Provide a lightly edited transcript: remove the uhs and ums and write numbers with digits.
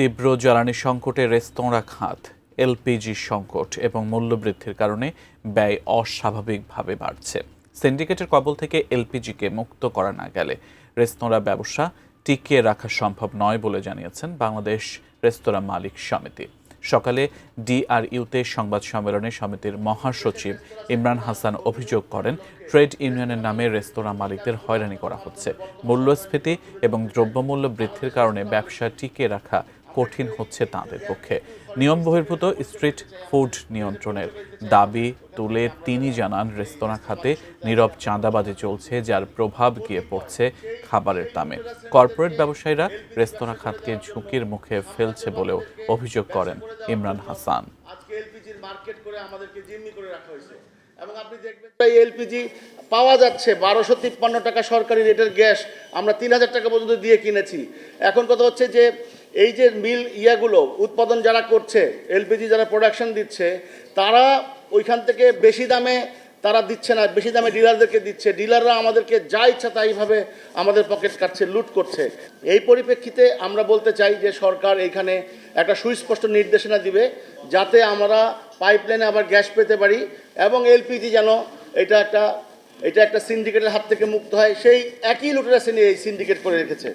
তীব্র জ্বালানি সংকটে রেস্তোরাঁ খাত, এলপিজি সংকট এবং মূল্যবৃদ্ধির কারণে ব্যয় অস্বাভাবিকভাবে বাড়ছে। সিন্ডিকেটের কবল থেকে এলপিজিকে মুক্ত করা না গেলে রেস্তোরাঁ ব্যবসা টিকিয়ে রাখা সম্ভব নয় বলে জানিয়েছেন বাংলাদেশ রেস্তোরাঁ মালিক সমিতি। সকালে ডিআরইউতে সংবাদ সম্মেলনে সমিতির মহাসচিব ইমরান হাসান অভিযোগ করেন, ট্রেড ইউনিয়নের নামে রেস্তোরাঁ মালিকদের হয়রানি করা হচ্ছে। মূল্যস্ফীতি এবং দ্রব্যমূল্য বৃদ্ধির কারণে ব্যবসা টিকিয়ে রাখা কঠিন হচ্ছে তাঁদের পক্ষে। নিয়ম বহির্ভূত স্ট্রিট ফুড নিয়ন্ত্রণের দাবি তুলে তিনি জানান, রেস্তোরাঁ খাতে নীরব চাঁদাবাজি চলছে, যার প্রভাব গিয়ে পড়ছে খাবারের দামে। কর্পোরেট ব্যবসায়ীরা রেস্তোরাঁ খাতকে ঝুঁকির মুখে ফেলছে বলেও অভিযোগ করেন ইমরান হাসান। আজকে এলপিজির মার্কেট করে আমাদেরকে জিম্মি করে রাখা হয়েছে এবং আপনি দেখবেন এলপিজি পাওয়া যাচ্ছে 1253 টাকা সরকারি রেটের গ্যাস আমরা 3000 টাকা পর্যন্ত দিয়ে কিনেছি। এখন কথা হচ্ছে যে এই যে মিল ইয়াগুলো উৎপাদন যারা করছে, এলপিজি যারা প্রোডাকশন দিচ্ছে, তারা ওইখান থেকে বেশি দামে তারা দিচ্ছে না, বেশি দামে ডিলারদেরকে দিচ্ছে। ডিলাররা আমাদেরকে যা ইচ্ছা তাইভাবে আমাদের পকেট কাটছে, লুট করছে। এই পরিপ্রেক্ষিতে আমরা বলতে চাই যে সরকার এইখানে একটা সুস্পষ্ট নির্দেশনা দিবে যাতে আমরা পাইপলাইনে আবার গ্যাস পেতে পারি এবং এলপিজি যেন এটা একটা সিন্ডিকেটের হাত থেকে মুক্ত হয়। সেই একই লুটেরা শ্রেণী এই সিন্ডিকেট করে রেখেছে।